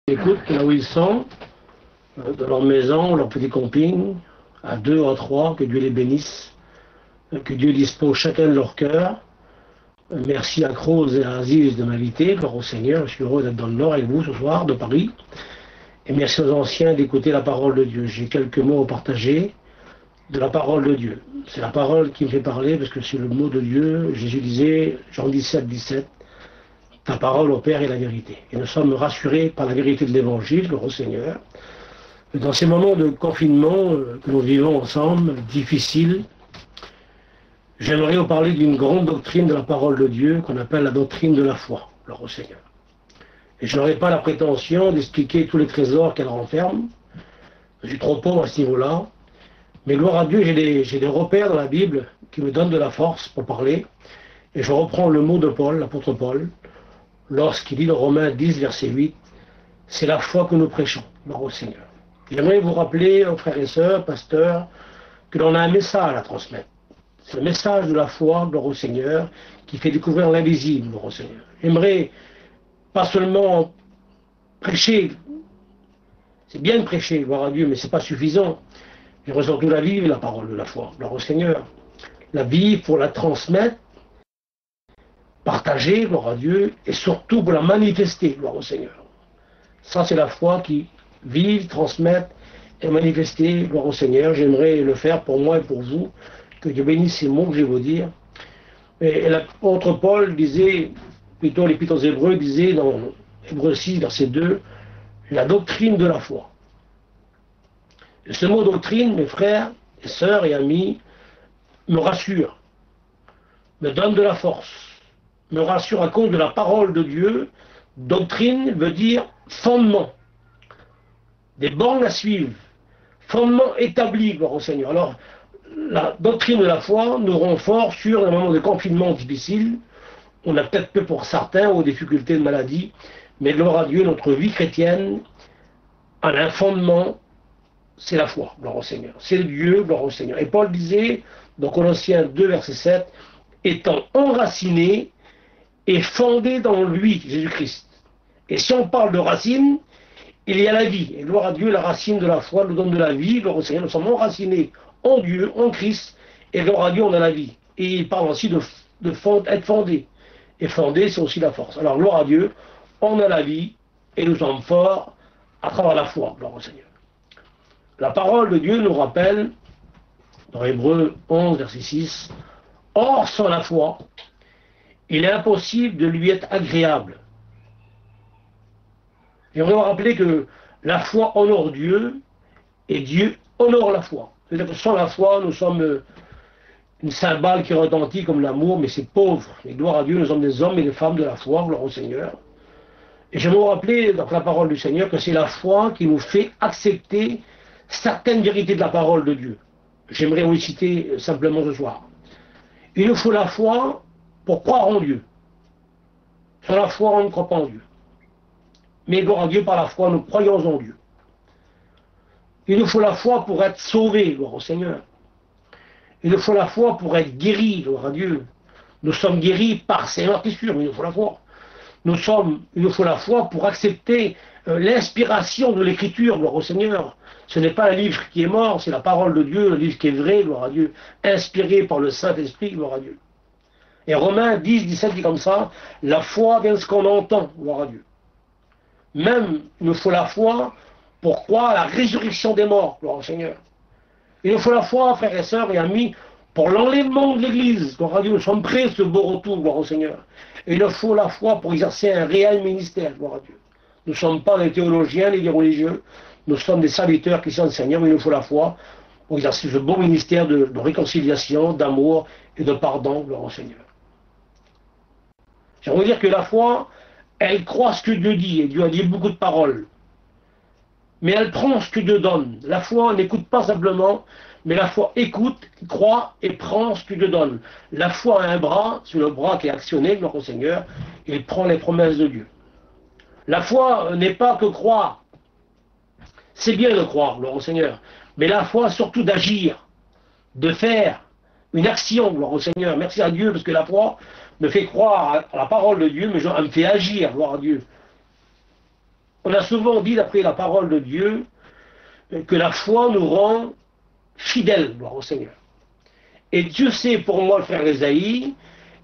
Écoute, là où ils sont, dans leur maison, leur petit camping, à deux, à trois, que Dieu les bénisse, que Dieu dispose chacun de leur cœur. Merci à Croz et à Aziz de m'inviter, gloire au Seigneur, je suis heureux d'être dans le Nord avec vous ce soir, de Paris. Et merci aux anciens d'écouter la parole de Dieu. J'ai quelques mots à partager de la parole de Dieu. C'est la parole qui me fait parler, parce que c'est le mot de Dieu. Jésus disait, Jean 17, 17, ta parole au Père est la vérité. Et nous sommes rassurés par la vérité de l'Évangile, gloire au Seigneur. Dans ces moments de confinement que nous vivons ensemble, difficiles, j'aimerais vous parler d'une grande doctrine de la parole de Dieu qu'on appelle la doctrine de la foi, gloire au Seigneur. Et je n'aurai pas la prétention d'expliquer tous les trésors qu'elle renferme. Je suis trop pauvre à ce niveau-là. Mais gloire à Dieu, j'ai des repères dans la Bible qui me donnent de la force pour parler. Et je reprends le mot de Paul, l'apôtre Paul, lorsqu'il dit dans Romains 10, verset 8, c'est la foi que nous prêchons, gloire au Seigneur. J'aimerais vous rappeler, frères et sœurs, pasteurs, que l'on a un message à transmettre. C'est le message de la foi, gloire au Seigneur, qui fait découvrir l'invisible, gloire au Seigneur. J'aimerais pas seulement prêcher, c'est bien de prêcher, gloire à Dieu, mais c'est pas suffisant. J'aimerais surtout la vivre, la parole de la foi, gloire au Seigneur. La vivre pour la transmettre, partager, gloire à Dieu, et surtout pour la manifester, gloire au Seigneur. Ça, c'est la foi qui vivre, transmettre et manifester, gloire au Seigneur. J'aimerais le faire pour moi et pour vous. Que Dieu bénisse ces mots que je vais vous dire. Et l'apôtre Paul disait, plutôt l'Épître aux Hébreux disait dans Hébreux 6, verset 2, la doctrine de la foi. Et ce mot doctrine, mes frères et sœurs et amis, me rassure, me donne de la force, me rassure à cause de la parole de Dieu. Doctrine veut dire fondement, des bornes à suivre, fondement établi, gloire au Seigneur. Alors, la doctrine de la foi nous rend fort sur un moment de confinement difficile. On a peut-être peu pour certains aux difficultés de maladie, mais gloire à Dieu, notre vie chrétienne a un fondement, c'est la foi, gloire au Seigneur. C'est Dieu, gloire au Seigneur. Et Paul disait, dans Colossiens 2, verset 7, étant enraciné et fondé dans lui, Jésus-Christ. Et si on parle de racine, il y a la vie. Et gloire à Dieu, la racine de la foi nous donne de la vie, gloire au Seigneur. Nous sommes enracinés en Dieu, en Christ, et gloire à Dieu, on a la vie. Et il parle aussi d'être fondé. Et fondé, c'est aussi la force. Alors, gloire à Dieu, on a la vie, et nous sommes forts à travers la foi, gloire au Seigneur. La parole de Dieu nous rappelle, dans Hébreux 11, verset 6, or, sans la foi, il est impossible de lui être agréable. J'aimerais vous rappeler que la foi honore Dieu, et Dieu honore la foi. C'est-à-dire que sans la foi, nous sommes une cymbale qui retentit comme l'amour, mais c'est pauvre. Et gloire à Dieu, nous sommes des hommes et des femmes de la foi, gloire au Seigneur. Et j'aimerais vous rappeler, dans la parole du Seigneur, que c'est la foi qui nous fait accepter certaines vérités de la parole de Dieu. J'aimerais vous les citer simplement ce soir. Il nous faut la foi pour croire en Dieu. Sans la foi, on ne croit pas en Dieu. Mais gloire à Dieu, par la foi, nous croyons en Dieu. Il nous faut la foi pour être sauvés, gloire au Seigneur. Il nous faut la foi pour être guéris, gloire à Dieu. Nous sommes guéris par ses meurtrissures, mais il nous faut la foi. Il nous faut la foi pour accepter l'inspiration de l'Écriture, gloire au Seigneur. Ce n'est pas un livre qui est mort, c'est la parole de Dieu, un livre qui est vrai, gloire à Dieu, inspiré par le Saint-Esprit, gloire à Dieu. Et Romains 10, 17 dit comme ça, la foi vient de ce qu'on entend, gloire à Dieu. Même, il nous faut la foi pour croire à la résurrection des morts, gloire au Seigneur. Il nous faut la foi, frères et sœurs et amis, pour l'enlèvement de l'Église, gloire à Dieu. Nous sommes prêts à ce beau retour, gloire au Seigneur. Et il nous faut la foi pour exercer un réel ministère, gloire à Dieu. Nous ne sommes pas des théologiens, des religieux, nous sommes des serviteurs qui sont le Seigneur, mais il nous faut la foi pour exercer ce beau ministère de réconciliation, d'amour et de pardon, gloire au Seigneur. J'aimerais dire que la foi, elle croit ce que Dieu dit, et Dieu a dit beaucoup de paroles. Mais elle prend ce que Dieu donne. La foi n'écoute pas simplement, mais la foi écoute, croit et prend ce que Dieu donne. La foi a un bras, c'est le bras qui est actionné, gloire au Seigneur, il prend les promesses de Dieu. La foi n'est pas que croire. C'est bien de croire, gloire au Seigneur. Mais la foi, surtout d'agir, de faire une action, gloire au Seigneur. Merci à Dieu, parce que la foi me fait croire à la parole de Dieu, mais elle me fait agir, gloire à Dieu. On a souvent dit, d'après la parole de Dieu, que la foi nous rend fidèles, gloire au Seigneur. Et Dieu sait pour moi, le frère Esaïe,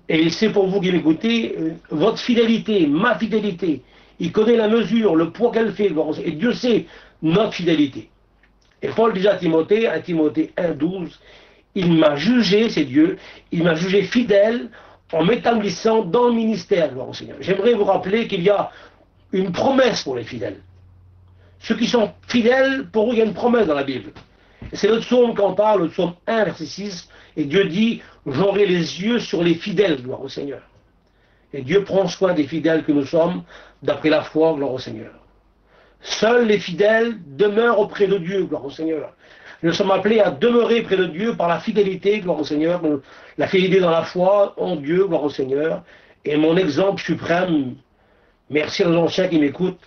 et il sait pour vous qui m'écoutez, votre fidélité, ma fidélité. Il connaît la mesure, le poids qu'elle fait, gloire au Seigneur. Et Dieu sait notre fidélité. Et Paul dit à Timothée 1,12, il m'a jugé, c'est Dieu, il m'a jugé fidèle en m'établissant dans le ministère, gloire au Seigneur. J'aimerais vous rappeler qu'il y a une promesse pour les fidèles. Ceux qui sont fidèles, pour eux, il y a une promesse dans la Bible. C'est le psaume qui en parle, le psaume 1, verset 6, et Dieu dit, j'aurai les yeux sur les fidèles, gloire au Seigneur. Et Dieu prend soin des fidèles que nous sommes, d'après la foi, gloire au Seigneur. Seuls les fidèles demeurent auprès de Dieu, gloire au Seigneur. Nous sommes appelés à demeurer près de Dieu par la fidélité, gloire au Seigneur, la fidélité dans la foi en Dieu, gloire au Seigneur. Et mon exemple suprême, merci aux anciens qui m'écoutent,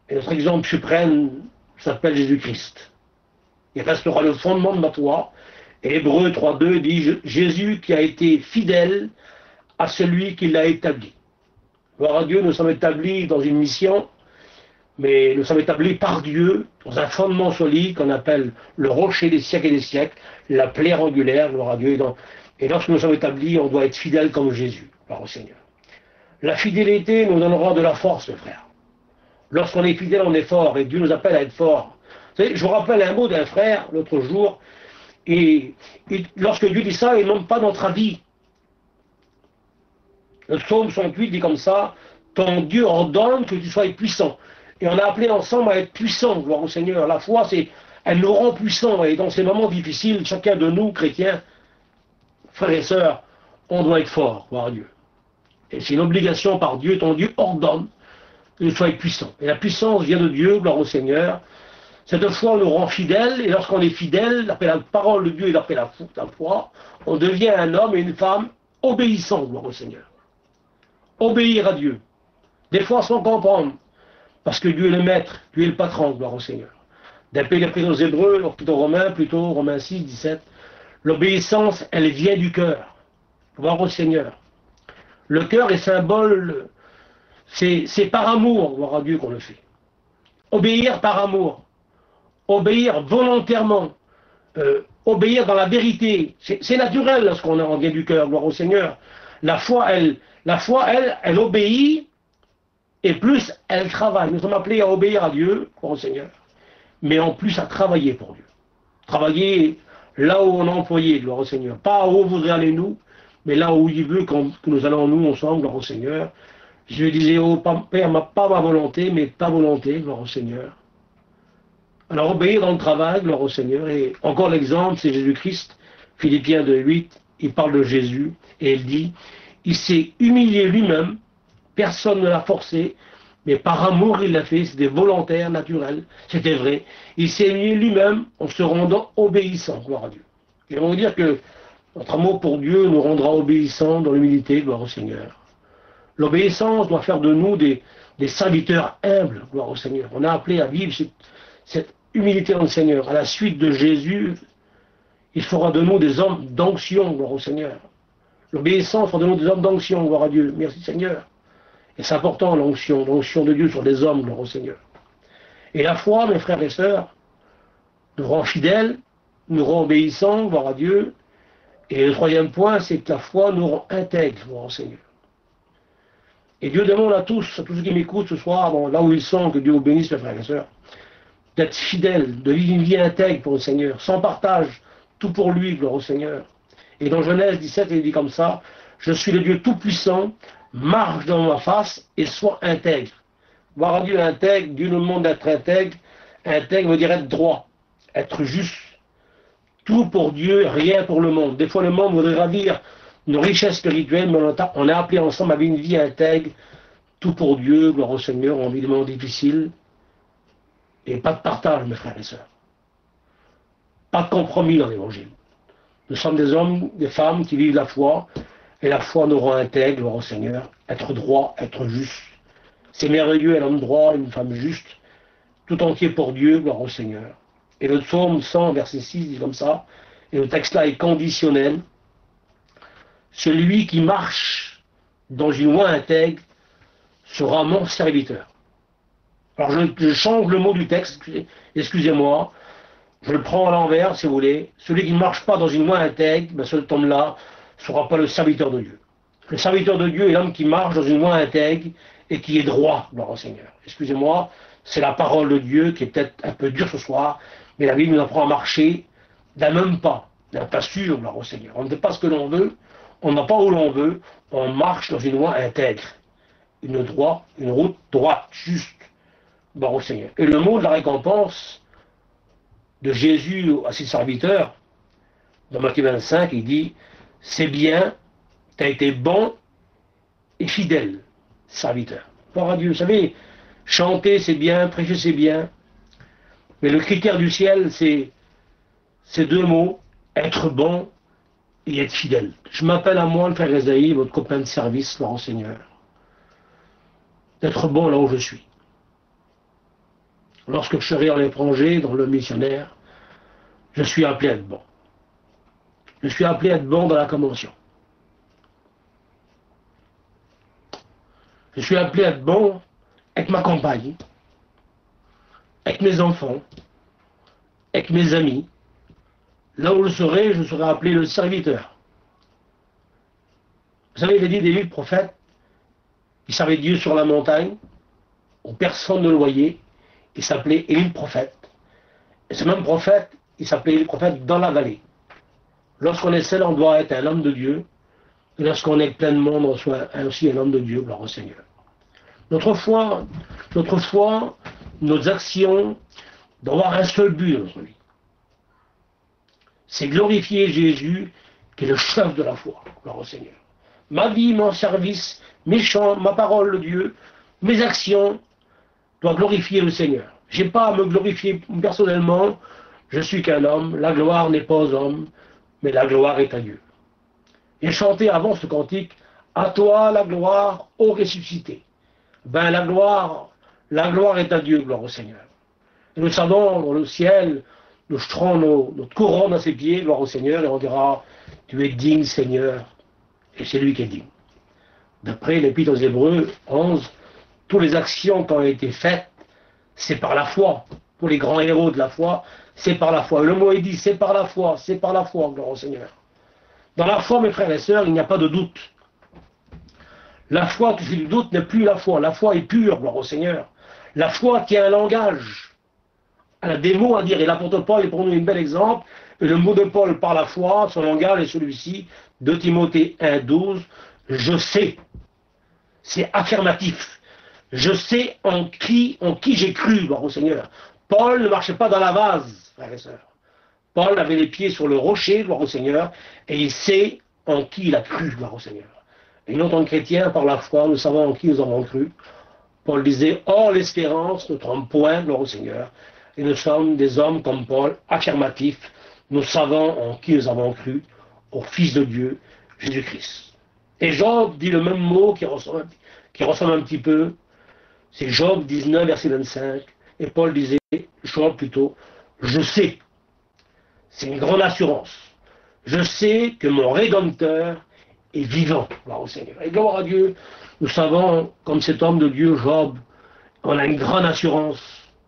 et notre exemple suprême s'appelle Jésus-Christ. Il restera le fondement de ma foi. Et Hébreux 3,2 dit Jésus qui a été fidèle à celui qui l'a établi. Gloire à Dieu, nous sommes établis dans une mission, mais nous sommes établis par Dieu dans un fondement solide qu'on appelle le rocher des siècles et des siècles, la pierre angulaire, gloire à Dieu. Et lorsque nous sommes établis, on doit être fidèles comme Jésus, gloire au Seigneur. La fidélité nous donnera de la force, mes frères. Lorsqu'on est fidèle, on est fort, et Dieu nous appelle à être fort. Vous savez, je vous rappelle un mot d'un frère l'autre jour, et lorsque Dieu dit ça, il ne demande pas notre avis. Le psaume 108 dit comme ça, ton Dieu ordonne que tu sois puissant. Et on a appelé ensemble à être puissant, gloire au Seigneur. La foi, elle nous rend puissants, et dans ces moments difficiles, chacun de nous, chrétiens, frères et sœurs, on doit être fort, gloire à Dieu. Et c'est une obligation par Dieu, ton Dieu ordonne que tu sois puissant. Et la puissance vient de Dieu, gloire au Seigneur. Cette foi nous rend fidèles, et lorsqu'on est fidèle, d'après la parole de Dieu et d'après la foi, on devient un homme et une femme obéissants, gloire au Seigneur. Obéir à Dieu. Des fois sans comprendre, parce que Dieu est le maître, Dieu est le patron, gloire au Seigneur. D'après les aux Hébreux, plutôt Romains 6, 17, l'obéissance, elle vient du cœur, gloire au Seigneur. Le cœur est symbole, c'est par amour, gloire à Dieu qu'on le fait. Obéir par amour. Obéir volontairement, obéir dans la vérité, c'est naturel lorsqu'on vient du cœur, gloire au Seigneur. La foi, elle obéit, et plus elle travaille. Nous sommes appelés à obéir à Dieu, gloire au Seigneur, mais en plus à travailler pour Dieu. Travailler là où on est employé, gloire au Seigneur. Pas où voudrait aller nous, mais là où il veut que nous allons nous ensemble, gloire au Seigneur. Je disais, oh Père, pas ma volonté, mais ta volonté, gloire au Seigneur. Alors obéir dans le travail, gloire au Seigneur. Et encore l'exemple, c'est Jésus-Christ, Philippiens 2,8, il parle de Jésus, et il dit, il s'est humilié lui-même, personne ne l'a forcé, mais par amour il l'a fait, c'était volontaire, naturel, c'était vrai. Il s'est humilié lui-même en se rendant obéissant, gloire à Dieu. J'aimerais vous dire que notre amour pour Dieu nous rendra obéissants dans l'humilité, gloire au Seigneur. L'obéissance doit faire de nous des serviteurs humbles, gloire au Seigneur. On a appelé à vivre cette humilité dans le Seigneur. À la suite de Jésus, il fera de nous des hommes d'onction, gloire au Seigneur. L'obéissance fera de nous des hommes d'onction, gloire à Dieu. Merci Seigneur. Et c'est important l'onction de Dieu sur des hommes, gloire au Seigneur. Et la foi, mes frères et sœurs, nous rend fidèles, nous rend obéissants, gloire à Dieu. Et le troisième point, c'est que la foi nous rend intègres, gloire au Seigneur. Et Dieu demande à tous ceux qui m'écoutent ce soir, là où ils sont, que Dieu vous bénisse, mes frères et sœurs, d'être fidèles, de vivre une vie intègre pour le Seigneur, sans partage, tout pour lui, gloire au Seigneur. Et dans Genèse 17, il dit comme ça, je suis le Dieu tout-puissant, marche dans ma face et sois intègre. Gloire à Dieu intègre, Dieu nous demande d'être intègre. Intègre veut dire être droit, être juste. Tout pour Dieu, rien pour le monde. Des fois, le monde voudrait ravir nos richesses spirituelles, mais on est appelé ensemble à vivre une vie intègre. Tout pour Dieu, gloire au Seigneur, on vit des moments difficiles. Et pas de partage, mes frères et sœurs. Pas de compromis dans l'évangile. Nous sommes des hommes, des femmes qui vivent la foi, et la foi nous rend intègre, gloire au Seigneur. Être droit, être juste. C'est merveilleux, un homme droit, une femme juste, tout entier pour Dieu, gloire au Seigneur. Et le psaume 100, verset 6, dit comme ça, et le texte là est conditionnel. Celui qui marche dans une voie intègre sera mon serviteur. Alors je change le mot du texte, excusez-moi, je le prends à l'envers si vous voulez. Celui qui ne marche pas dans une voie intègre, ben, cet homme-là ne sera pas le serviteur de Dieu. Le serviteur de Dieu est l'homme qui marche dans une voie intègre et qui est droit, gloire au Seigneur. Excusez-moi, c'est la parole de Dieu qui est peut-être un peu dure ce soir, mais la Bible nous apprend à marcher d'un pas sûr, gloire au Seigneur. On ne fait pas ce que l'on veut, on n'a pas où l'on veut, on marche dans une voie intègre. Une route droite, juste, gloire au Seigneur. Et le mot de la récompense de Jésus à ses serviteurs, dans Matthieu 25, il dit, c'est bien, tu as été bon et fidèle, serviteur. Gloire à Dieu. Vous savez, chanter c'est bien, prêcher c'est bien, mais le critère du ciel, c'est ces deux mots, être bon et être fidèle. Je m'appelle à moi, le frère Esaïe, votre copain de service, gloire au Seigneur. D'être bon là où je suis. Lorsque je serai à l'étranger, dans le missionnaire, je suis appelé à être bon. Je suis appelé à être bon dans la convention. Je suis appelé à être bon avec ma compagne, avec mes enfants, avec mes amis. Là où je serai appelé le serviteur. Vous savez, il est dit d'Élie le prophète, il servait Dieu sur la montagne, où personne ne le voyait, il s'appelait Élie le prophète. Et ce même prophète, il s'appelait Élie le prophète dans la vallée. Lorsqu'on est seul, on doit être un homme de Dieu. Et lorsqu'on est plein de monde, on soit aussi un homme de Dieu, gloire au Seigneur. Notre foi, nos actions doivent avoir un seul but dans notre vie. C'est glorifier Jésus, qui est le chef de la foi, gloire au Seigneur. Ma vie, mon service, mes chants, ma parole de Dieu, mes actions doivent glorifier le Seigneur. Je n'ai pas à me glorifier personnellement, je suis qu'un homme, la gloire n'est pas aux hommes, mais la gloire est à Dieu. J'ai chanté avant ce cantique, à toi la gloire, ô ressuscité. Ben la gloire est à Dieu, gloire au Seigneur. Et nous savons, dans le ciel, nous jeterons notre couronne à ses pieds, gloire au Seigneur, et on dira, tu es digne, Seigneur, et c'est lui qui est digne. D'après l'Épître aux Hébreux 11, toutes les actions qui ont été faites, c'est par la foi. Pour les grands héros de la foi, c'est par la foi. Le mot est dit, c'est par la foi, gloire au Seigneur. Dans la foi, mes frères et sœurs, il n'y a pas de doute. La foi qui fait du doute n'est plus la foi. La foi est pure, gloire au Seigneur. La foi qui a un langage. Elle a des mots à dire. Et l'apôtre Paul est pour nous un bel exemple. Et le mot de Paul par la foi, son langage est celui-ci, 2 Timothée 1,12. Je sais. C'est affirmatif. Je sais en qui j'ai cru, gloire au Seigneur. Paul ne marchait pas dans la vase, frères et sœurs. Paul avait les pieds sur le rocher, gloire au Seigneur, et il sait en qui il a cru, gloire au Seigneur. Et nous, en tant que chrétiens, par la foi, nous savons en qui nous avons cru. Paul disait, or l'espérance ne trompe point, gloire au Seigneur. Et nous sommes des hommes comme Paul, affirmatifs. Nous savons en qui nous avons cru, au Fils de Dieu, Jésus-Christ. Et Job dit le même mot qui ressemble un petit peu. C'est Job 19, verset 25. Et Paul disait, Job plutôt, je sais. C'est une grande assurance. Je sais que mon Rédempteur est vivant, gloire au Seigneur. Et gloire à Dieu, nous savons, comme cet homme de Dieu, Job, on a une grande assurance.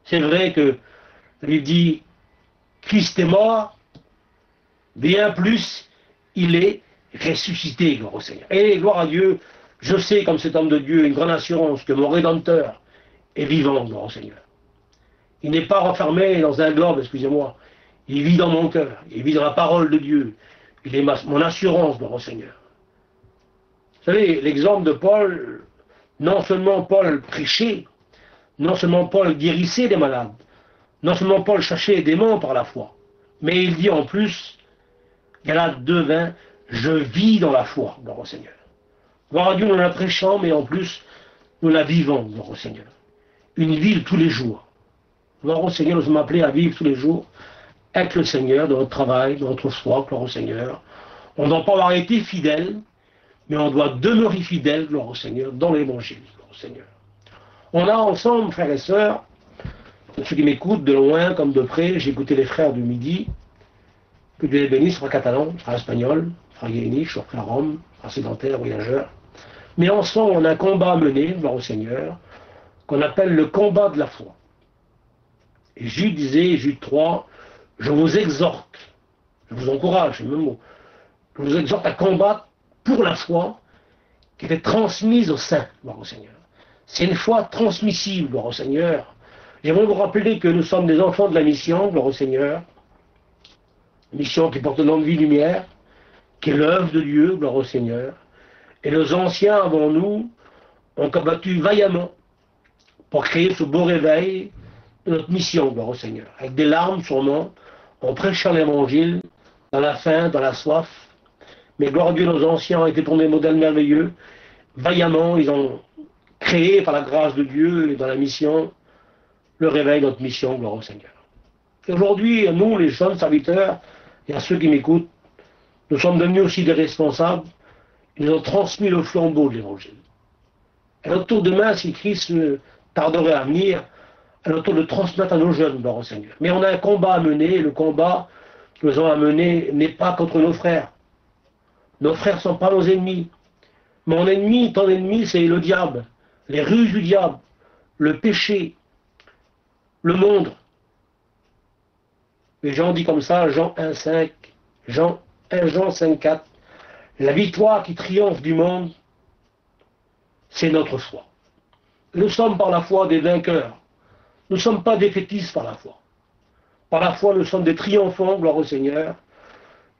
C'est vrai que la Bible dit, Christ est mort, bien plus, il est ressuscité, gloire au Seigneur. Et gloire à Dieu, je sais, comme cet homme de Dieu, une grande assurance que mon Rédempteur est vivant, gloire au Seigneur. Il n'est pas renfermé dans un globe, excusez-moi. Il vit dans mon cœur, il vit dans la parole de Dieu. Il est mon assurance, gloire au Seigneur. Vous savez, l'exemple de Paul, non seulement Paul prêchait, non seulement Paul guérissait des malades, non seulement Paul cherchait les démons par la foi, mais il dit en plus, Galates 2,20, je vis dans la foi, gloire au Seigneur. Gloire à Dieu, nous la prêchons, mais en plus, nous la vivons, gloire au Seigneur. Une vie de tous les jours. Gloire au Seigneur, nous sommes appelés à vivre tous les jours avec le Seigneur, dans notre travail, dans notre foi, gloire au Seigneur. On ne doit pas avoir été fidèle, mais on doit demeurer fidèle, gloire au Seigneur, dans l'évangile, gloire au Seigneur. On a ensemble, frères et sœurs, ceux qui m'écoutent de loin comme de près, j'ai écouté les frères du midi, que Dieu les bénisse, frère catalan, frère espagnol, frère Yéniche, frère Rome, frère sédentaire, voyageur. Mais ensemble, on a un combat à mener, gloire au Seigneur. qu'on appelle le combat de la foi. Et Jude disait, Jude 3, je vous exhorte, je vous encourage, c'est le même mot, je vous exhorte à combattre pour la foi qui était transmise aux saints, gloire au Seigneur. C'est une foi transmissible, gloire au Seigneur. J'aimerais vous rappeler que nous sommes des enfants de la mission, gloire au Seigneur. Mission qui porte le nom de vie lumière, qui est l'œuvre de Dieu, gloire au Seigneur. Et nos anciens avant nous ont combattu vaillamment pour créer ce beau réveil de notre mission, gloire au Seigneur. Avec des larmes sûrement, en prêchant l'évangile, dans la faim, dans la soif. Mais gloire à Dieu, nos anciens ont été pour des modèles merveilleux. Vaillamment, ils ont créé par la grâce de Dieu et dans la mission, le réveil de notre mission, gloire au Seigneur. Et aujourd'hui, nous, les jeunes serviteurs, et à ceux qui m'écoutent, nous sommes devenus aussi des responsables. Ils nous ont transmis le flambeau de l'évangile. À notre tour demain, si Christ tarderait à venir, à notre tour de transmettre à nos jeunes, gloire au Seigneur. Mais on a un combat à mener, et le combat que nous avons à mener n'est pas contre nos frères. Nos frères ne sont pas nos ennemis. Mon ennemi, ton ennemi, c'est le diable, les ruses du diable, le péché, le monde. Et Jean dit comme ça, Jean 1,5, Jean 5,4, la victoire qui triomphe du monde, c'est notre foi. Nous sommes par la foi des vainqueurs. Nous ne sommes pas défaitistes par la foi. Par la foi, nous sommes des triomphants, gloire au Seigneur.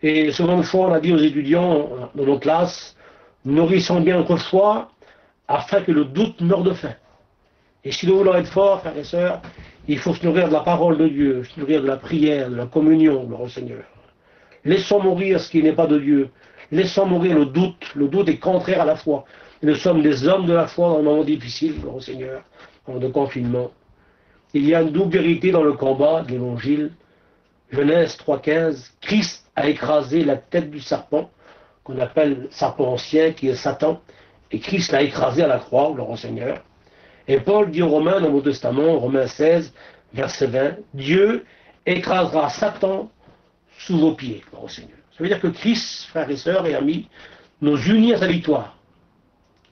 Et seconde fois, on a dit aux étudiants de nos classes, nourrissons bien notre foi afin que le doute meure de faim. Et si nous voulons être forts, frères et sœurs, il faut se nourrir de la parole de Dieu, se nourrir de la prière, de la communion, gloire au Seigneur. Laissons mourir ce qui n'est pas de Dieu. Laissons mourir le doute. Le doute est contraire à la foi. Et nous sommes des hommes de la foi dans un moment difficile, gloire au Seigneur, en de confinement. Il y a une double vérité dans le combat de l'Évangile. Genèse 3,15, Christ a écrasé la tête du serpent, qu'on appelle serpent ancien, qui est Satan, et Christ l'a écrasé à la croix, gloire au Seigneur. Et Paul dit aux Romains, dans le Nouveau Testament, Romains 16, verset 20, Dieu écrasera Satan sous vos pieds, gloire au Seigneur. Ça veut dire que Christ, frères et sœurs et amis, nous unit à sa victoire.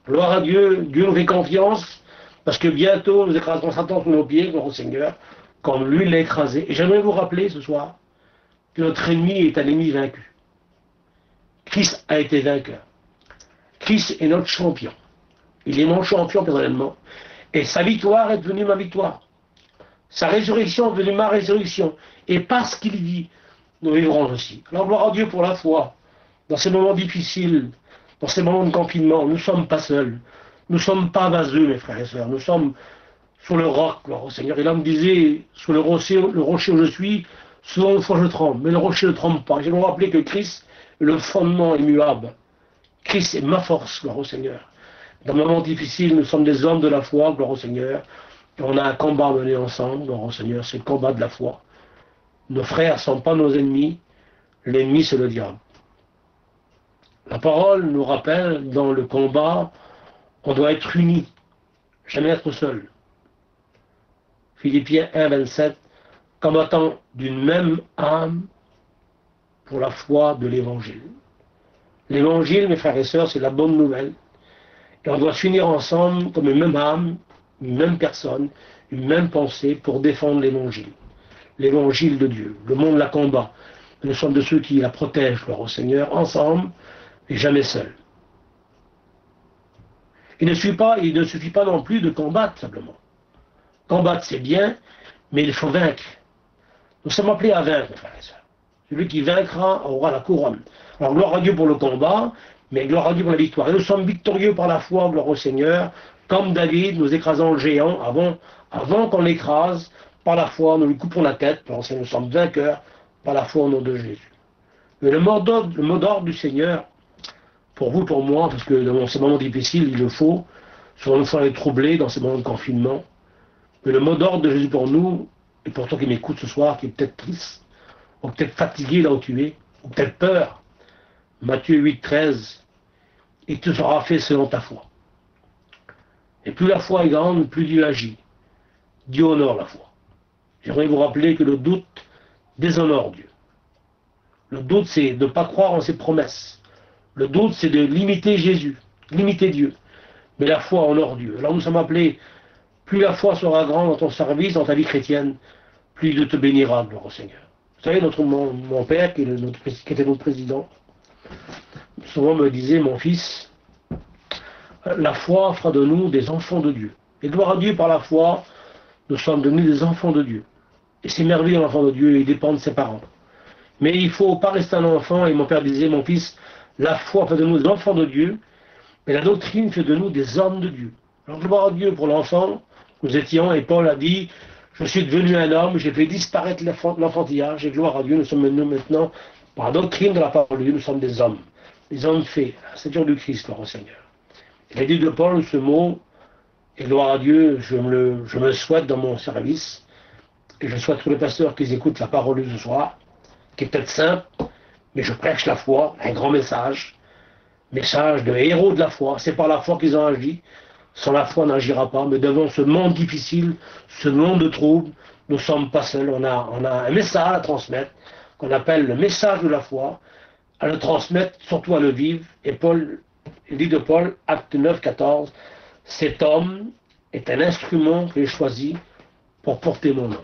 Gloire à Dieu, Dieu nous fait confiance, parce que bientôt nous écraserons Satan sous nos pieds, gloire au Seigneur, comme lui l'a écrasé. Et j'aimerais vous rappeler ce soir que notre ennemi est un ennemi vaincu. Christ a été vainqueur. Christ est notre champion. Il est mon champion personnellement. Et sa victoire est devenue ma victoire. Sa résurrection est devenue ma résurrection. Et parce qu'il vit, nous vivrons aussi. Alors gloire à Dieu pour la foi. Dans ces moments difficiles, dans ces moments de confinement, nous ne sommes pas seuls. Nous ne sommes pas vaseux, mes frères et sœurs. Nous sommes sur le roc, gloire au Seigneur. Et l'homme disait, sur le rocher où je suis, souvent une fois je tremble. Mais le rocher ne tremble pas. Je vais vous rappeler que Christ, le fondement immuable. Christ est ma force, gloire au Seigneur. Dans un moment difficile, nous sommes des hommes de la foi, gloire au Seigneur. Et on a un combat à mener ensemble, gloire au Seigneur. C'est le combat de la foi. Nos frères ne sont pas nos ennemis. L'ennemi, c'est le diable. La parole nous rappelle, dans le combat, on doit être unis. Jamais être seul. Philippiens 1, 27, combattant d'une même âme pour la foi de l'Évangile. L'Évangile, mes frères et sœurs, c'est la bonne nouvelle. Et on doit s'unir ensemble comme une même âme, une même personne, une même pensée pour défendre l'Évangile. L'Évangile de Dieu. Le monde la combat. Nous sommes de ceux qui la protègent, gloire au Seigneur, ensemble et jamais seuls. Il ne suffit pas non plus de combattre, simplement. Combattre, c'est bien, mais il faut vaincre. Nous sommes appelés à vaincre, frères et sœurs. Celui qui vaincra aura la couronne. Alors, gloire à Dieu pour le combat, mais gloire à Dieu pour la victoire. Et nous sommes victorieux par la foi, gloire au Seigneur, comme David, nous écrasons le géant avant qu'on l'écrase. Par la foi, nous lui coupons la tête, parce que nous sommes vainqueurs par la foi au nom de Jésus. Mais le mot d'ordre du Seigneur, pour vous, pour moi, parce que dans ces moments difficiles, il le faut, souvent nous faut être troublés dans ces moments de confinement. Mais le mot d'ordre de Jésus pour nous, et pour toi qui m'écoute ce soir, qui est peut-être triste, ou peut-être fatigué là où tu es, ou peut-être peur, Matthieu 8, 13, et tout sera fait selon ta foi. Et plus la foi est grande, plus Dieu agit. Dieu honore la foi. J'aimerais vous rappeler que le doute déshonore Dieu. Le doute, c'est de ne pas croire en ses promesses. Le doute, c'est de limiter Jésus, limiter Dieu. Mais la foi honore Dieu. Alors nous sommes appelés Plus la foi sera grande dans ton service, dans ta vie chrétienne, plus il te bénira, gloire au Seigneur. Vous savez, mon père, qui était notre président, souvent me disait, mon fils, la foi fera de nous des enfants de Dieu. Et gloire à Dieu, par la foi, nous sommes devenus des enfants de Dieu. Et c'est merveilleux, l'enfant de Dieu, il dépend de ses parents. Mais il ne faut pas rester un enfant, et mon père disait, mon fils, la foi fait de nous des enfants de Dieu, mais la doctrine fait de nous des hommes de Dieu. Alors gloire à Dieu pour l'enfant, nous étions, et Paul a dit, je suis devenu un homme, j'ai fait disparaître l'enfantillage, et gloire à Dieu, nous sommes maintenant, par la doctrine de la parole de Dieu, nous sommes des hommes faits, à la stature du Christ, gloire au Seigneur. Il a dit de Paul ce mot, et gloire à Dieu, je me souhaite dans mon service, et je souhaite tous les pasteurs qui écoutent la parole de ce soir, qui est peut-être simple, mais je prêche la foi, un grand message de héros de la foi, c'est par la foi qu'ils ont agi, sans la foi on n'agira pas, mais devant ce monde difficile, ce monde de troubles, nous ne sommes pas seuls, on a un message à transmettre, qu'on appelle le message de la foi, à le transmettre, surtout à le vivre, et Paul, il dit de Paul, acte 9, 14, cet homme est un instrument que j'ai choisi pour porter mon nom.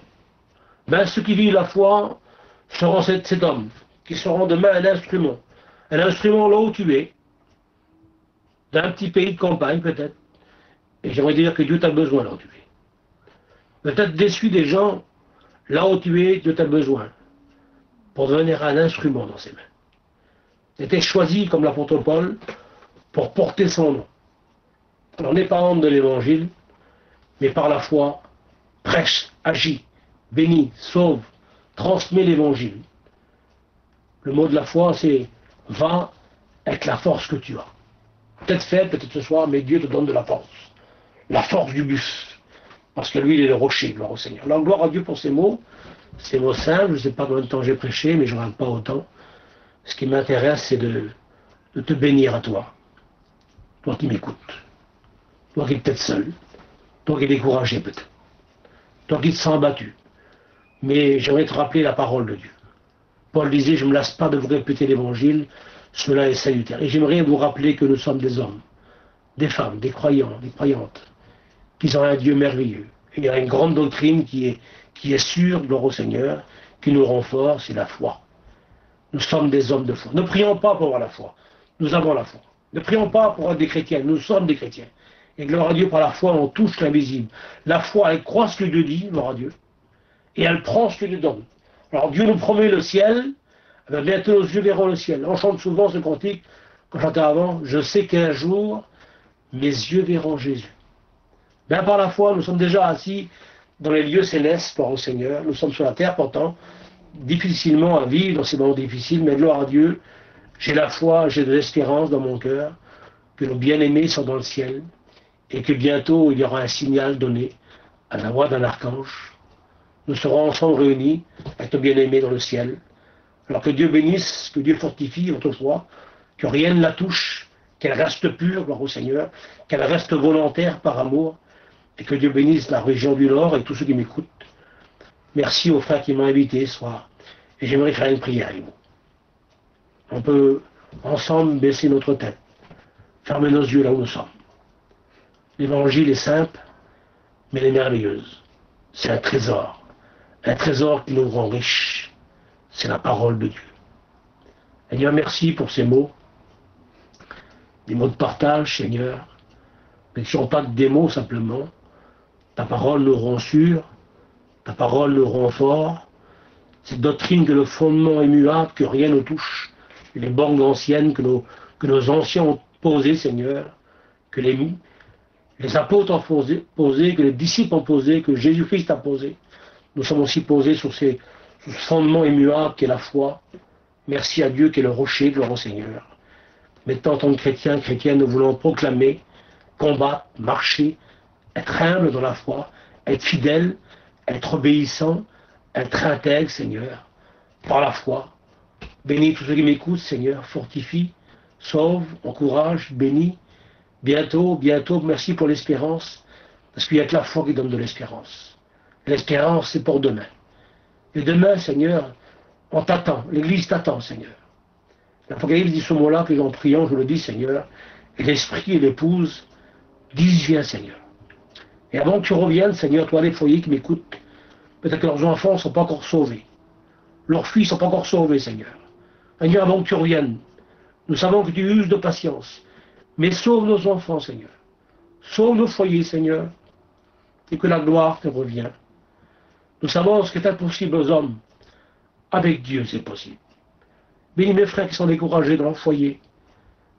Ben, ceux qui vivent la foi seront cet homme, qui seront demain un instrument là où tu es, d'un petit pays de campagne peut-être, et j'aimerais dire que Dieu t'a besoin là où tu es. Peut-être déçu des gens, là où tu es, Dieu t'a besoin, pour devenir un instrument dans ses mains. Tu étais choisi comme l'apôtre Paul pour porter son nom. Alors n'est pas honte de l'évangile, mais par la foi, prêche, agit, bénit, sauve, transmet l'évangile. Le mot de la foi, c'est va avec la force que tu as. Peut-être faible, peut-être ce soir, mais Dieu te donne de la force. La force du buste. Parce que lui, il est le rocher, gloire au Seigneur. Alors, gloire à Dieu pour ces mots simples. Je ne sais pas combien de temps j'ai prêché, mais je ne regarde pas autant. Ce qui m'intéresse, c'est de te bénir à toi. Toi qui m'écoutes. Toi qui es peut-être seul. Toi qui es découragé peut-être. Toi qui te sens abattu. Mais j'aimerais te rappeler la parole de Dieu. Paul disait, je ne me lasse pas de vous répéter l'évangile, cela est salutaire. Et j'aimerais vous rappeler que nous sommes des hommes, des femmes, des croyants, des croyantes, qui ont un Dieu merveilleux. Et il y a une grande doctrine qui est sûre, gloire au Seigneur, qui nous renforce, c'est la foi. Nous sommes des hommes de foi. Ne prions pas pour avoir la foi. Nous avons la foi. Ne prions pas pour être des chrétiens. Nous sommes des chrétiens. Et gloire à Dieu, par la foi, on touche l'invisible. La foi, elle croit ce que Dieu dit, gloire à Dieu, et elle prend ce que Dieu donne. Alors Dieu nous promet le ciel, eh bien, bientôt nos yeux verront le ciel. On chante souvent ce cantique, quand j'entends avant, je sais qu'un jour, mes yeux verront Jésus. Bien par la foi, nous sommes déjà assis dans les lieux célestes, gloire au Seigneur. Nous sommes sur la terre, pourtant, difficilement à vivre dans ces moments difficiles, mais gloire à Dieu, j'ai la foi, j'ai de l'espérance dans mon cœur, que nos bien-aimés sont dans le ciel, et que bientôt il y aura un signal donné à la voix d'un archange. Nous serons ensemble réunis avec nos bien-aimés dans le ciel. Alors que Dieu bénisse, que Dieu fortifie votre foi, que rien ne la touche, qu'elle reste pure, gloire au Seigneur, qu'elle reste volontaire par amour, et que Dieu bénisse la région du Nord et tous ceux qui m'écoutent. Merci aux frères qui m'ont invité ce soir. Et j'aimerais faire une prière avec vous. On peut ensemble baisser notre tête, fermer nos yeux là où nous sommes. L'évangile est simple, mais elle est merveilleuse. C'est un trésor qui nous rend riches. C'est la parole de Dieu. Seigneur, merci pour ces mots, des mots de partage, Seigneur, mais qui ne sont pas des mots simplement. Ta parole nous rend sûrs, ta parole nous rend forts. Cette doctrine que le fondement est muable, que rien ne touche, les bornes anciennes que nos anciens ont posées, Seigneur, que les apôtres ont posées, que les disciples ont posées, que Jésus-Christ a posées. Nous sommes aussi posés sur ce fondement immuable qu'est la foi. Merci à Dieu qui est le rocher, gloire au Seigneur. Maintenant, en tant que chrétiens, chrétiennes, nous voulons proclamer, combattre, marcher, être humble dans la foi, être fidèle, être obéissant, être intègre, Seigneur, par la foi. Bénis tous ceux qui m'écoutent, Seigneur, fortifie, sauve, encourage, bénis. Bientôt, merci pour l'espérance, parce qu'il n'y a que la foi qui donne de l'espérance. L'espérance, c'est pour demain. Et demain, Seigneur, on t'attend, l'Église t'attend, Seigneur. L'Apocalypse dit ce mot-là que en priant, je le dis, Seigneur, et l'Esprit et l'Épouse disent, viens, Seigneur. Et avant que tu reviennes, Seigneur, toi, les foyers qui m'écoutent, peut-être que leurs enfants ne sont pas encore sauvés. Leurs filles ne sont pas encore sauvées, Seigneur. Seigneur, avant que tu reviennes, nous savons que tu uses de patience. Mais sauve nos enfants, Seigneur. Sauve nos foyers, Seigneur. Et que la gloire te revient. Nous savons ce qui est impossible aux hommes. Avec Dieu, c'est possible. Bénis mes frères qui sont découragés dans leur foyer.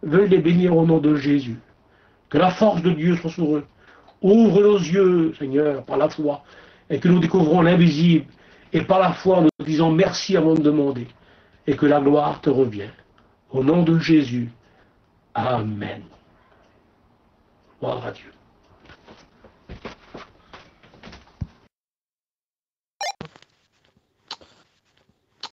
Veuille les bénir au nom de Jésus. Que la force de Dieu soit sur eux. Ouvre nos yeux, Seigneur, par la foi, et que nous découvrons l'invisible, et par la foi, nous disons merci avant de demander, et que la gloire te revienne. Au nom de Jésus. Amen. Gloire à Dieu.